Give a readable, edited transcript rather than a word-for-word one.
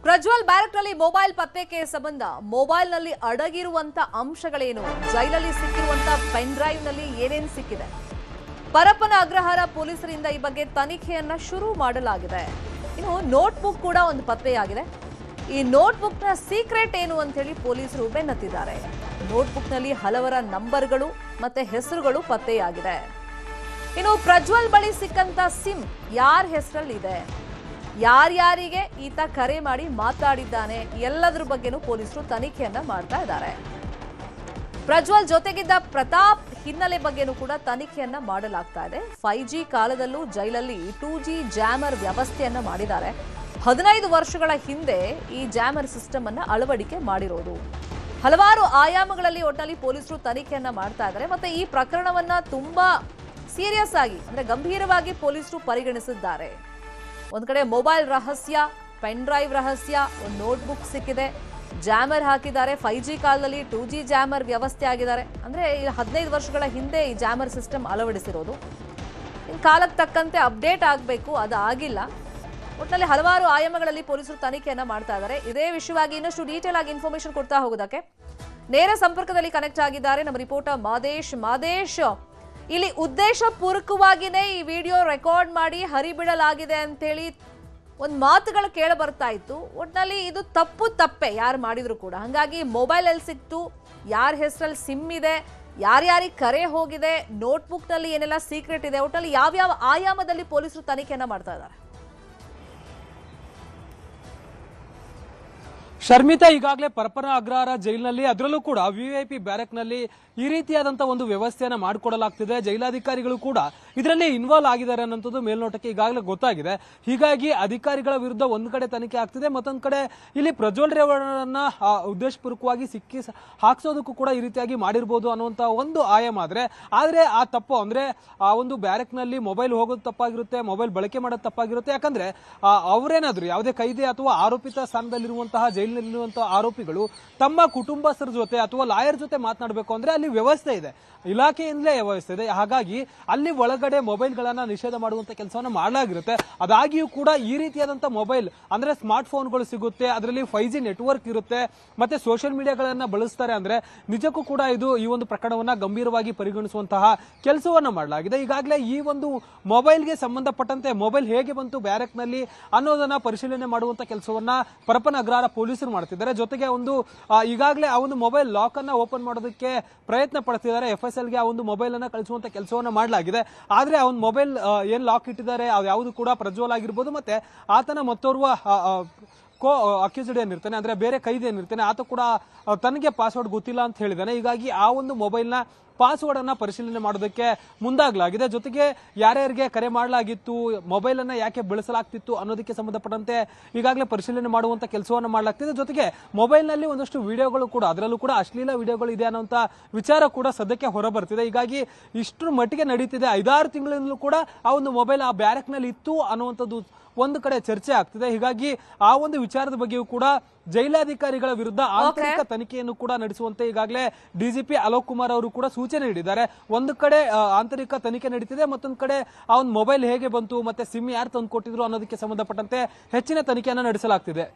ಪ್ರಜ್ವಲ್ ಬ್ಯಾರಕ್ ನಲ್ಲಿ ಮೊಬೈಲ್ ಪತ್ತೆಗೆ ಸಂಬಂಧ ಮೊಬೈಲ್ ನಲ್ಲಿ ಅಡಗಿರುವಂತ ಅಂಶಗಳೇನು, ಜೈಲಲ್ಲಿ ಸಿಕ್ಕಿರುವಂತ ಪೆನ್ ಡ್ರೈವ್ ನಲ್ಲಿ ಏನೇನು ಸಿಕ್ಕಿದೆ, ಪರಪ್ಪನ ಅಗ್ರಹಾರ ಪೊಲೀಸರಿಂದ ಈ ಬಗ್ಗೆ ತನಿಖೆಯನ್ನ ಶುರು ಮಾಡಲಾಗಿದೆ. ಇನ್ನು ನೋಟ್ಬುಕ್ ಕೂಡ ಒಂದು ಪತ್ತೆಯಾಗಿದೆ. ಈ ನೋಟ್ಬುಕ್ ನ ಸೀಕ್ರೆಟ್ ಏನು ಅಂತ ಹೇಳಿ ಪೊಲೀಸರು ಬೆನ್ನತ್ತಿದ್ದಾರೆ. ನೋಟ್ಬುಕ್ ನಲ್ಲಿ ಹಲವರ ನಂಬರ್ಗಳು ಮತ್ತೆ ಹೆಸರುಗಳು ಪತ್ತೆಯಾಗಿದೆ. ಇನ್ನು ಪ್ರಜ್ವಲ್ ಬಳಿ ಸಿಕ್ಕಂತ ಸಿಮ್ ಯಾರ ಹೆಸರಲ್ಲಿದೆ, ಯಾರ್ಯಾರಿಗೆ ಈತ ಕರೆ ಮಾಡಿ ಮಾತಾಡಿದ್ದಾನೆ, ಎಲ್ಲದರ ಬಗ್ಗೆನೂ ಪೊಲೀಸರು ತನಿಖೆಯನ್ನ ಮಾಡ್ತಾ ಇದ್ದಾರೆ. ಪ್ರಜ್ವಲ್ ಜೊತೆಗಿದ್ದ ಪ್ರತಾಪ್ ಹಿನ್ನೆಲೆ ಬಗ್ಗೆನೂ ಕೂಡ ತನಿಖೆಯನ್ನ ಮಾಡಲಾಗ್ತಾ ಇದೆ. 5G ಕಾಲದಲ್ಲೂ ಜೈಲಲ್ಲಿ 2G ಜಾಮರ್ ವ್ಯವಸ್ಥೆಯನ್ನ ಮಾಡಿದ್ದಾರೆ. 15 ವರ್ಷಗಳ ಹಿಂದೆ ಈ ಜಾಮರ್ ಸಿಸ್ಟಮ್ ಅನ್ನ ಅಳವಡಿಕೆ ಮಾಡಿರೋದು. ಹಲವಾರು ಆಯಾಮಗಳಲ್ಲಿ ಒಟ್ಟಿನಲ್ಲಿ ಪೊಲೀಸರು ತನಿಖೆಯನ್ನ ಮಾಡ್ತಾ ಇದ್ದಾರೆ. ಮತ್ತೆ ಈ ಪ್ರಕರಣವನ್ನ ತುಂಬಾ ಸೀರಿಯಸ್ ಆಗಿ ಅಂದ್ರೆ ಗಂಭೀರವಾಗಿ ಪೊಲೀಸರು ಪರಿಗಣಿಸಿದ್ದಾರೆ. ಒಂದ್ ಕಡೆ ಮೊಬೈಲ್ ರಹಸ್ಯ, ಪೆನ್ ಡ್ರೈವ್ ರಹಸ್ಯ, ಒಂದು ನೋಟ್ಬುಕ್ ಸಿಕ್ಕಿದೆ, ಜಾಮರ್ ಹಾಕಿದ್ದಾರೆ. 5G ಕಾಲದಲ್ಲಿ 2G ಜಾಮರ್ ವ್ಯವಸ್ಥೆ ಆಗಿದ್ದಾರೆ. ಅಂದ್ರೆ 15 ವರ್ಷಗಳ ಹಿಂದೆ ಈ ಜಾಮರ್ ಸಿಸ್ಟಮ್ ಅಳವಡಿಸಿರೋದು. ಇನ್ನು ಕಾಲಕ್ಕೆ ತಕ್ಕಂತೆ ಅಪ್ಡೇಟ್ ಆಗಬೇಕು, ಅದು ಆಗಿಲ್ಲ. ಒಟ್ಟಿನಲ್ಲಿ ಹಲವಾರು ಆಯಾಮಗಳಲ್ಲಿ ಪೊಲೀಸರು ತನಿಖೆಯನ್ನ ಮಾಡ್ತಾ ಇದ್ದಾರೆ. ಇದೇ ವಿಷಯವಾಗಿ ಇನ್ನಷ್ಟು ಡೀಟೇಲ್ ಆಗಿ ಇನ್ಫಾರ್ಮೇಶನ್ ಕೊಡ್ತಾ ಹೋಗೋದಕ್ಕೆ ನೇರ ಸಂಪರ್ಕದಲ್ಲಿ ಕನೆಕ್ಟ್ ಆಗಿದ್ದಾರೆ ನಮ್ಮ ರಿಪೋರ್ಟರ್ ಮಾದೇಶ್. ಇಲ್ಲಿ ಉದ್ದೇಶ ಪೂರ್ವಕವಾಗಿನೇ ಈ ವಿಡಿಯೋ ರೆಕಾರ್ಡ್ ಮಾಡಿ ಹರಿಬಿಡಲಾಗಿದೆ ಅಂತೇಳಿ ಒಂದು ಮಾತುಗಳು ಕೇಳ ಬರ್ತಾ ಇತ್ತು. ಒಟ್ಟಿನಲ್ಲಿ ಇದು ತಪ್ಪೆ ಯಾರು ಮಾಡಿದ್ರು ಕೂಡ. ಹಾಗಾಗಿ ಮೊಬೈಲ್ ಎಲ್ಲಿ ಸಿಕ್ತು, ಯಾರ ಹೆಸರಲ್ಲಿ ಸಿಮ್ ಇದೆ, ಯಾರ್ಯಾರಿಗೆ ಕರೆ ಹೋಗಿದೆ, ನೋಟ್ಬುಕ್ ನಲ್ಲಿ ಏನೆಲ್ಲ ಸೀಕ್ರೆಟ್ ಇದೆ, ಒಟ್ಟಿನಲ್ಲಿ ಯಾವ್ಯಾವ ಆಯಾಮದಲ್ಲಿ ಪೊಲೀಸರು ತನಿಖೆಯನ್ನ ಮಾಡ್ತಾ ಇದ್ದಾರೆ. ಶರ್ಮಿತಾ, ಈಗಾಗಲೇ ಪರಪ್ಪನ ಅಗ್ರಹಾರ ಜೈಲಿನಲ್ಲಿ ಅದರಲ್ಲೂ ಕೂಡ VIP ಬ್ಯಾರಕ್ ನಲ್ಲಿ ಈ ರೀತಿಯಾದಂತಹ ಒಂದು ವ್ಯವಸ್ಥೆಯನ್ನ ಮಾಡಿಕೊಡಲಾಗ್ತಿದೆ. ಜೈಲಾಧಿಕಾರಿಗಳು ಕೂಡ ಇದರಲ್ಲಿ ಇನ್ವಾಲ್ವ್ ಆಗಿದ್ದಾರೆ ಅನ್ನೋದು ಮೇಲ್ನೋಟಕ್ಕೆ ಈಗಾಗಲೇ ಗೊತ್ತಾಗಿದೆ. ಹೀಗಾಗಿ ಅಧಿಕಾರಿಗಳ ವಿರುದ್ಧ ಒಂದ್ ಕಡೆ ತನಿಖೆ ಆಗ್ತಿದೆ, ಮತ್ತೊಂದ್ ಕಡೆ ಇಲ್ಲಿ ಪ್ರಜ್ವಲ್ ರೇವಣ್ಣನ ಉದ್ದೇಶಪೂರ್ವಕವಾಗಿ ಸಿಕ್ಕಿ ಹಾಕ್ಸೋದಕ್ಕೂ ಕೂಡ ಈ ರೀತಿಯಾಗಿ ಮಾಡಿರ್ಬೋದು ಅನ್ನುವಂತ ಒಂದು ಆಯಾಮ. ಆದ್ರೆ ಆ ತಪ್ಪು ಅಂದ್ರೆ ಆ ಒಂದು ಬ್ಯಾರಕ್ ನಲ್ಲಿ ಮೊಬೈಲ್ ಹೋಗೋದು ತಪ್ಪಾಗಿರುತ್ತೆ, ಮೊಬೈಲ್ ಬಳಕೆ ಮಾಡೋದು ತಪ್ಪಾಗಿರುತ್ತೆ. ಯಾಕಂದ್ರೆ ಅವರೇನಾದ್ರು ಯಾವುದೇ ಕೈದಿ ಅಥವಾ ಆರೋಪಿತ ಸ್ಥಾನದಲ್ಲಿರುವಂತಹ ಜೈಲಿನಲ್ಲಿರುವಂತಹ ಆರೋಪಿಗಳು ತಮ್ಮ ಕುಟುಂಬಸ್ಥರ ಜೊತೆ ಅಥವಾ ಲಾಯರ್ ಜೊತೆ ಮಾತನಾಡಬೇಕು ಅಂದ್ರೆ ಅಲ್ಲಿ ವ್ಯವಸ್ಥೆ ಇದೆ, ಇಲಾಖೆಯಿಂದಲೇ ವ್ಯವಸ್ಥೆ ಇದೆ. ಹಾಗಾಗಿ ಅಲ್ಲಿ ಒಳಗಡೆ ಮೊಬೈಲ್ ಗಳನ್ನ ನಿಷೇಧ ಮಾಡುವಂತ ಕೆಲಸವನ್ನ ಮಾಡಲಾಗಿರುತ್ತೆ. ಅದಾಗಿಯೂ ಕೂಡ ಈ ರೀತಿಯಾದಂತಹ ಮೊಬೈಲ್ ಅಂದ್ರೆ ಸ್ಮಾರ್ಟ್ ಫೋನ್ಗಳು ಸಿಗುತ್ತೆ, ಅದರಲ್ಲಿ 5G ನೆಟ್ವರ್ಕ್ ಇರುತ್ತೆ, ಮತ್ತೆ ಸೋಷಿಯಲ್ ಮೀಡಿಯಾಗಳನ್ನ ಬಳಸ್ತಾರೆ. ಅಂದ್ರೆ ನಿಜಕ್ಕೂ ಕೂಡ ಇದು ಈ ಒಂದು ಪ್ರಕರಣವನ್ನ ಗಂಭೀರವಾಗಿ ಪರಿಗಣಿಸುವಂತಹ ಕೆಲಸವನ್ನ ಮಾಡಲಾಗಿದೆ. ಈಗಾಗಲೇ ಈ ಒಂದು ಮೊಬೈಲ್ಗೆ ಸಂಬಂಧಪಟ್ಟಂತೆ ಮೊಬೈಲ್ ಹೇಗೆ ಬಂತು ಬ್ಯಾರಕ್ ನಲ್ಲಿ ಅನ್ನೋದನ್ನ ಪರಿಶೀಲನೆ ಮಾಡುವಂತ ಕೆಲಸವನ್ನ ಪರಪ್ಪನ ಅಗ್ರಹಾರ ಪೊಲೀಸರು ಮಾಡ್ತಿದ್ದಾರೆ. ಜೊತೆಗೆ ಒಂದು ಈಗಾಗಲೇ ಆ ಒಂದು ಮೊಬೈಲ್ ಲಾಕ್ ಅನ್ನ ಓಪನ್ ಮಾಡೋದಕ್ಕೆ ಪ್ರಯತ್ನ ಪಡ್ತಿದ್ದಾರೆ. FSL ಗೆ ಆ ಒಂದು ಮೊಬೈಲ್ ಅನ್ನ ಕಳಿಸುವಂತ ಕೆಲಸವನ್ನ ಮಾಡಲಾಗಿದೆ. ಆದ್ರೆ ಆ ಒಂದು ಮೊಬೈಲ್ ಏನ್ ಲಾಕ್ ಇಟ್ಟಿದ್ದಾರೆ ಯಾವುದು ಕೂಡ ಪ್ರಜ್ವಲ್ ಆಗಿರ್ಬೋದು, ಮತ್ತೆ ಆತನ ಮತ್ತೋರ್ವ ಅಕ್ಯೂಸ್ಡ್ ಏನಿರ್ತಾನೆ ಅಂದ್ರೆ ಬೇರೆ ಕೈದಿ ಏನಿರ್ತಾನೆ ಆತ ಕೂಡ ತನಗೆ ಪಾಸ್ವರ್ಡ್ ಗೊತ್ತಿಲ್ಲ ಅಂತ ಹೇಳಿದಾನೆ. ಹೀಗಾಗಿ ಆ ಒಂದು ಮೊಬೈಲ್ ನ ಪಾಸ್ವರ್ಡ್ ಅನ್ನ ಪರಿಶೀಲನೆ ಮಾಡೋದಕ್ಕೆ ಮುಂದಾಗಲಾಗಿದೆ. ಜೊತೆಗೆ ಯಾರ್ಯಾರಿಗೆ ಕರೆ ಮಾಡಲಾಗಿತ್ತು, ಮೊಬೈಲ್ ಅನ್ನ ಯಾಕೆ ಬಳಸಲಾಗ್ತಿತ್ತು ಅನ್ನೋದಕ್ಕೆ ಸಂಬಂಧಪಟ್ಟಂತೆ ಈಗಾಗಲೇ ಪರಿಶೀಲನೆ ಮಾಡುವಂತ ಕೆಲಸವನ್ನ ಮಾಡಲಾಗ್ತಿದೆ. ಜೊತೆಗೆ ಮೊಬೈಲ್ ನಲ್ಲಿ ಒಂದಷ್ಟು ವಿಡಿಯೋಗಳು ಕೂಡ, ಅದರಲ್ಲೂ ಕೂಡ ಅಶ್ಲೀಲ ವಿಡಿಯೋಗಳು ಇದೆ ಅನ್ನುವಂತ ವಿಚಾರ ಕೂಡ ಸದ್ಯಕ್ಕೆ ಹೊರ ಬರ್ತಿದೆ. ಹೀಗಾಗಿ ಇಷ್ಟರ ಮಟ್ಟಿಗೆ ನಡೀತಿದೆ. 5-6 ತಿಂಗಳಿಂದಲೂ ಕೂಡ ಆ ಒಂದು ಮೊಬೈಲ್ ಆ ಬ್ಯಾರಕ್ ನಲ್ಲಿ ಇತ್ತು ಅನ್ನುವಂಥದ್ದು ಒಂದು ಕಡೆ ಚರ್ಚೆ ಆಗ್ತಿದೆ. ಹೀಗಾಗಿ ಆ ಒಂದು ವಿಚಾರದ ಬಗ್ಗೆಯೂ ಕೂಡ ಜೈಲಾಧಿಕಾರಿಗಳ ವಿರುದ್ಧ ಆಂತರಿಕ ತನಿಖೆಯನ್ನು ಕೂಡ ನಡೆಸುವಂತೆ ಈಗಾಗಲೇ DGP ಅಲೋಕ್ ಕುಮಾರ್ ಅವರು ಕೂಡ ಸೂಚನೆ ನೀಡಿದ್ದಾರೆ. ಒಂದು ಕಡೆ ಆಂತರಿಕ ತನಿಖೆ ನಡೀತಿದೆ, ಮತ್ತೊಂದು ಕಡೆ ಆ ಒಂದು ಮೊಬೈಲ್ ಹೇಗೆ ಬಂತು ಮತ್ತೆ ಸಿಮ್ ಯಾರು ತಂದು ಕೊಟ್ಟಿದ್ರು ಅನ್ನೋದಕ್ಕೆ ಸಂಬಂಧಪಟ್ಟಂತೆ ಹೆಚ್ಚಿನ ತನಿಖೆಯನ್ನು ನಡೆಸಲಾಗ್ತಿದೆ.